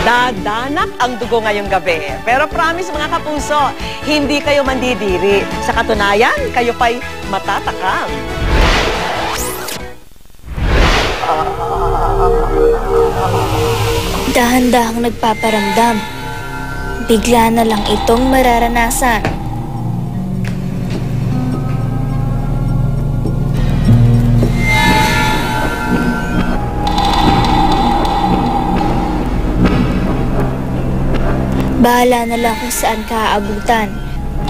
Dadanak ang dugo ngayong gabi. Pero promise mga kapuso, hindi kayo mandidiri. Sa katunayan, kayo pa'y matatakam. Dahan-dahang nagpaparamdam. Bigla na lang itong mararanasan. Bahala na lang kung saan ka aabutan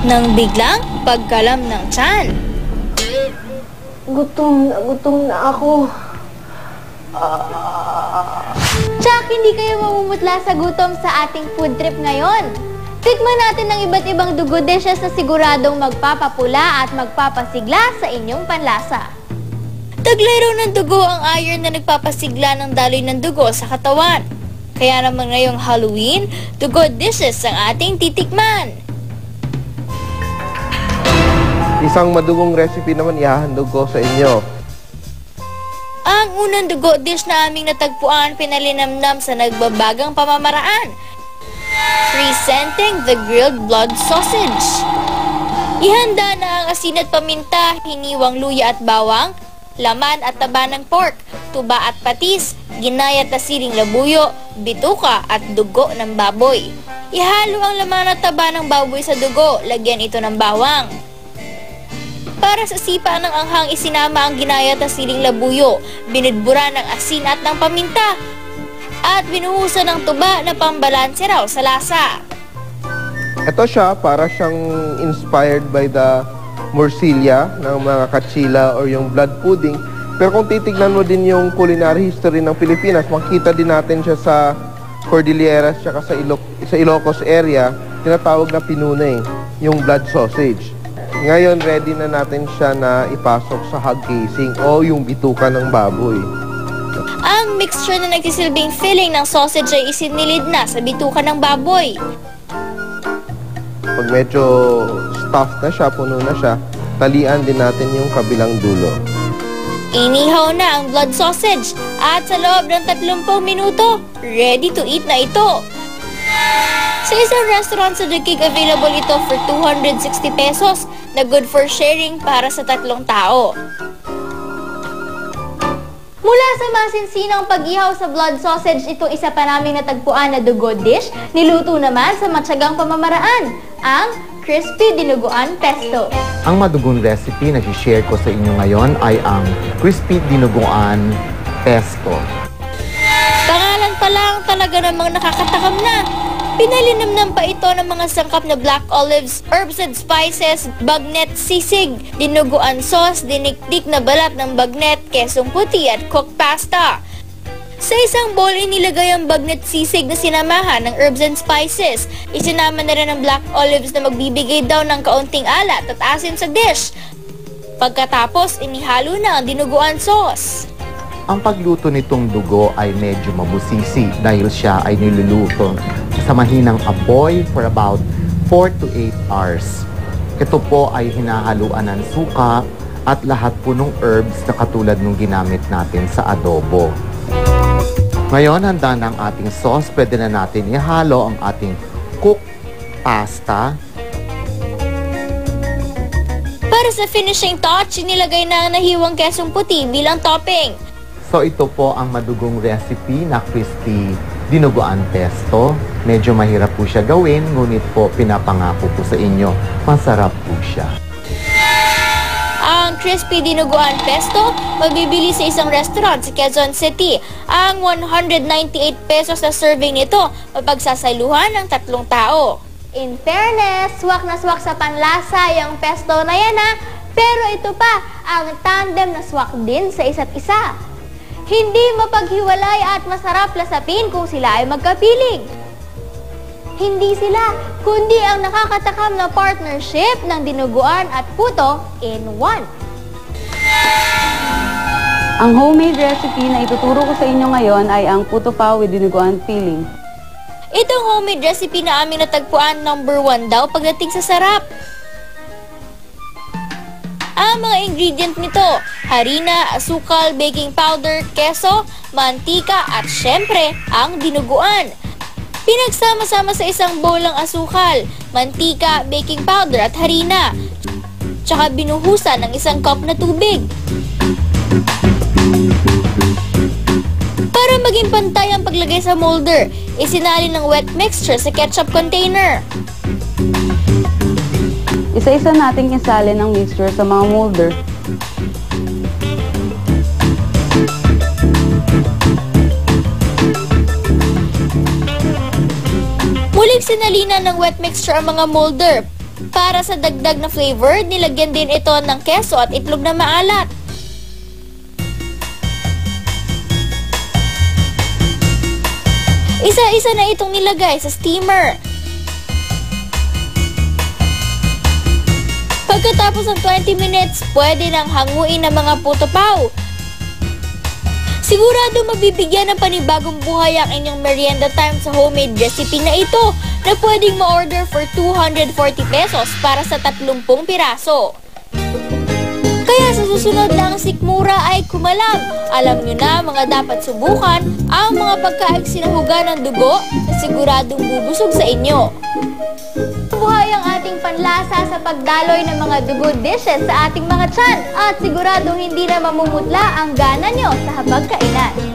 nang biglang pagkalam ng tiyan. Gutom na ako. Tsak, hindi kayo mamumutla sa gutom sa ating food trip ngayon. Tikman natin ng iba't ibang dugo dishes na siguradong magpapapula at magpapasigla sa inyong panlasa. Taglay raw ng dugo ang iron na nagpapasigla ng daloy ng dugo sa katawan. Kaya naman ngayong Halloween, dugo dishes ang ating titikman. Isang madugong recipe naman ihahandog ko sa inyo. Ang unang dugo dish na aming natagpuan pinalinamnam sa nagbabagang pamamaraan. Presenting the grilled blood sausage. Ihanda na ang asin at paminta, hiniwang luya at bawang, laman at taba ng pork, tuba at patis, ginayat na siling labuyo, bituka at dugo ng baboy. Ihalo ang laman at taba ng baboy sa dugo, lagyan ito ng bawang. Para sa sipa ng anghang, isinama ang ginayat na siling labuyo, binidbura ng asin at ng paminta, at binuhusan ng tuba na pambalanse raw sa lasa. Ito siya, para siyang inspired by the morcilla ng mga kachila or yung blood pudding. Pero kung titignan mo din yung culinary history ng Pilipinas, makita din natin siya sa Cordilleras at sa Ilocos area, tinatawag na pinunay, yung blood sausage. Ngayon, ready na natin siya na ipasok sa hog casing o yung bituka ng baboy. Ang mixture na nagsisilbing filling ng sausage ay isinilid na sa bituka ng baboy. Pag medyo stuffed na siya, puno na siya, talian din natin yung kabilang dulo. Inihaw na ang blood sausage at sa loob ng 30 minuto, ready to eat na ito. Sa isang restaurant sa Dagig, available ito for 260 pesos na good for sharing para sa 3 tao. Mula sa masinsinang pag-ihaw sa blood sausage, ito isa pa naming natagpuan na dugo dish, niluto naman sa matyagang pamamaraan, ang crispy dinuguan pesto. Ang madugong recipe na i-share ko sa inyo ngayon ay ang crispy dinuguan pesto. Pangalan pa lang, talaga namang nakakatakam na. Pinalinamnam pa ito ng mga sangkap na black olives, herbs and spices, bagnet sisig, dinuguan sauce, dinikdik na balat ng bagnet, kesong puti at cooked pasta. Sa isang bowl, inilagay ang bagnet sisig na sinamahan ng herbs and spices. Isinama na rin ang black olives na magbibigay daw ng kaunting alat at asin sa dish. Pagkatapos, inihalo na ang dinuguan sauce. Ang pagluto nitong dugo ay medyo mabusisi dahil siya ay niluluto sa mahinang apoy for about 4 to 8 hours. Ito po ay hinahaluan ng suka at lahat po ng herbs na katulad nung ginamit natin sa adobo. Ngayon, handa na ang ating sauce. Pwede na natin ihalo ang ating cooked pasta. Para sa finishing touch, inilagay na ang nahiwang kesong puti bilang topping. So ito po ang madugong recipe na crispy dinuguan pesto. Medyo mahirap po siya gawin, ngunit po pinapangako po sa inyo, masarap po siya. Ang crispy dinuguan pesto, magbibili sa isang restaurant sa Quezon City. Ang 198 pesos na serving nito, mapagsasaluhan ng 3 tao. In fairness, swak na swak sa panlasa yung pesto na yan ha. Pero ito pa, ang tandem na swak din sa isa't isa. Hindi mapaghiwalay at masarap lasapin kung sila ay magkapiling. Hindi sila, kundi ang nakakatakam na partnership ng dinuguan at puto in one. Ang homemade recipe na ituturo ko sa inyo ngayon ay ang puto pao with dinuguan filling. Itong homemade recipe na aming natagpuan, number 1 daw pagdating sa sarap. Ang mga ingredient nito, harina, asukal, baking powder, keso, mantika at syempre ang dinuguan. Pinagsama-sama sa isang bowl ang asukal, mantika, baking powder at harina. Tsaka binuhusan ng isang cup na tubig. Para maging pantay ang paglagay sa molder, isinali ng wet mixture sa ketchup container. Isa-isa nating isali ng mixture sa mga molder. Muling sinalina ng wet mixture ang mga molder. Para sa dagdag na flavor, nilagyan din ito ng keso at itlog na maalat. Isa-isa na itong nilagay sa steamer. Pagkatapos ng 20 minutes, pwede nang hanguin ang mga puto pao. Sigurado mabibigyan ng panibagong buhay ang inyong merienda time sa homemade recipe na ito na pwedeng ma-order for 240 pesos para sa 30 piraso. Kaya sa susunod na ang sikmura ay kumalam. Alam nyo na mga dapat subukan ang mga pagkaing sinahugan ng dugo na siguradong bubusog sa inyo. Buhay ang ating panlasa sa pagdaloy ng mga dugo dishes sa ating mga tiyan at siguradong hindi na mamumutla ang gana nyo sa habag kainan.